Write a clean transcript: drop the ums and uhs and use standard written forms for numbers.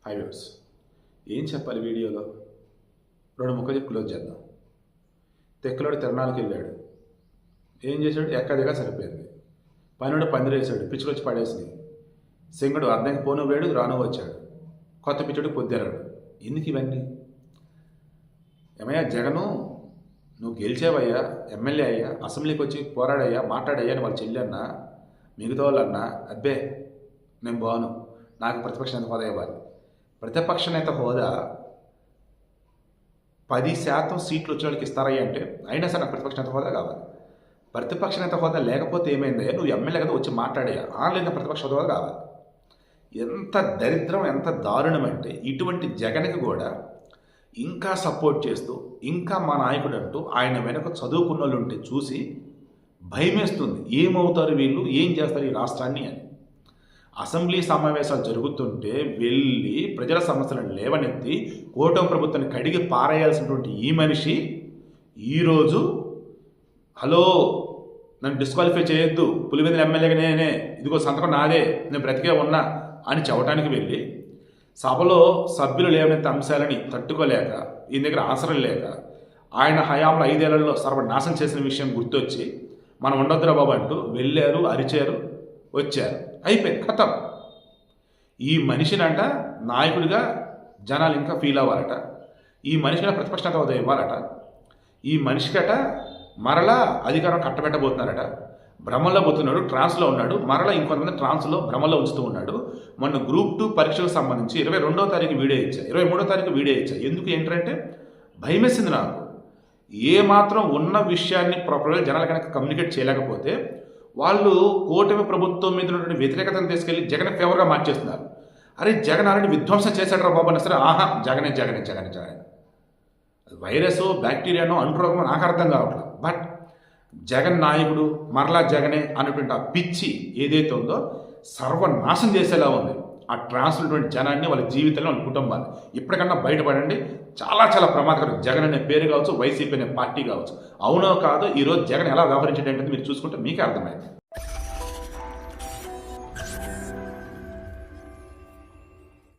High viewers, ఏం చెప్పాలి వీడియోలో? రెండు ముక్కలు చెప్పి క్లోజ్ చేద్దాం. తెక్కలోడు తిరణాలకు వెళ్ళాడు. ఏం చేశాడు? ఎక్కదిగా సరిపోయింది. పనుడు పందిరి వేసాడు, పిచ్చుకొచ్చి పడేసి. సింగడు అర్ధంకి పోను వేడు, రాను వచ్చాడు. కొత్త పిచ్చుడు పొద్దురాడు. ఎందుకు ఇవన్నీ? ఏమయ్యా జగను, నువ్వు గెలిచేవయ్యా, ఎమ్మెల్యే అయ్యా, అసెంబ్లీకి వచ్చి పోరాడయ్యా, మాట్లాడయ్యా అని వాళ్ళు చెల్లి మిగతా వాళ్ళు అన్నా, అబ్బే నేను బాను, నాకు ప్రతిపక్ష నేత హోదా ఇవ్వాలి. ప్రతిపక్ష నేత హోదా 10% సీట్లు వచ్చే వాళ్ళకి ఇస్తారయ్యా అంటే, అయినా సరే నాకు ప్రతిపక్ష నేత హోదా కావాలి. ప్రతిపక్ష నేత హోదా లేకపోతే ఏమైందయ్యా? నువ్వు ఎమ్మెల్యే కదా, వచ్చి మాట్లాడయ్యా, ఆన్లైన్ ప్రతిపక్ష హోదా కావాలి. ఎంత దరిద్రం, ఎంత దారుణం అంటే, ఇటువంటి జగన్కి కూడా ఇంకా సపోర్ట్ చేస్తూ, ఇంకా మా నాయకుడు అంటూ ఆయన వెనక చదువుకున్న వాళ్ళు ఉంటే చూసి భయమేస్తుంది. ఏమవుతారు వీళ్ళు, ఏం చేస్తారు ఈ రాష్ట్రాన్ని అని. అసెంబ్లీ సమావేశాలు జరుగుతుంటే వెళ్ళి ప్రజల సమస్యలను లేవనెత్తి కూటమి ప్రభుత్వాన్ని కడిగి పారేయాల్సినటువంటి ఈ మనిషి ఈరోజు హలో నన్ను డిస్క్వాలిఫై చేయొద్దు, పులివెందుల ఎమ్మెల్యేగా నేనే, ఇదిగో సంతకం నాదే, నేను బ్రతికే ఉన్నా అని చెప్పడానికి వెళ్ళి సభలో సభ్యులు లేవనెత్తే అంశాలని తట్టుకోలేక, ఈయన దగ్గర ఆసరం లేక, ఆయన హయాంలో 5 ఏళ్లలో సర్వనాశనం చేసిన విషయం గుర్తొచ్చి మనం ఉండొద్దురా బాబు అంటూ వెళ్ళారు, అరిచారు, వచ్చారు, అయిపోయింది, ఖతం. ఈ మనిషినంట నాయకుడిగా జనాలు ఇంకా ఫీల్ అవ్వాలట, ఈ మనిషిగా ప్రతిపక్ష నేత హోదా ఇవ్వాలట, ఈ మనిషికట మరలా అధికారం కట్టబెట్టబోతున్నారట. భ్రమంలో పోతున్నాడు, ట్రాన్స్లో ఉన్నాడు, మరలా ఇంకొంతమంది ట్రాన్స్లో భ్రమంలో ఉంచుతూ ఉన్నాడు. మొన్న గ్రూప్ 2 పరీక్షలకు సంబంధించి 22వ తారీఖు వీడియో ఇచ్చా, 23వ తారీఖు వీడియో ఇచ్చా. ఎందుకు ఏంటంటే భయమేసింది నాకు. ఏ మాత్రం ఉన్న విషయాన్ని ప్రాపర్గా జనాలు కనుక కమ్యూనికేట్ చేయలేకపోతే వాళ్ళు కూటమి ప్రభుత్వం మీద ఉన్నటువంటి వ్యతిరేకతను తీసుకెళ్ళి జగన్ ఫేవర్గా మార్చేస్తున్నారు. అరే జగన్ ఆల్రెడీ విధ్వంసం చేశాడు బాబు అన్న సరే, ఆహా జగనే జగనే జగనే జగనే, వైరస్ బ్యాక్టీరియానో అంటురోగమో నాకు అర్థం కావట్లేదు. బట్ జగన్ నాయకుడు, మరలా జగనే అన్నటువంటి ఆ పిచ్చి ఏదైతే ఉందో సర్వనాశం చేసేలా ఉంది ఆ ట్రాన్స్టువంటి జనాన్ని, వాళ్ళ జీవితంలో, వాళ్ళ కుటుంబాన్ని. ఇప్పటికన్నా బయటపడండి. చాలా చాలా ప్రమాదకరం. జగన్ అనే పేరు కావచ్చు, వైసీపీ అనే పార్టీ కావచ్చు. అవునో కాదో ఈరోజు జగన్ ఎలా వ్యవహరించాడంటే మీరు చూసుకుంటే మీకే అర్థమైంది.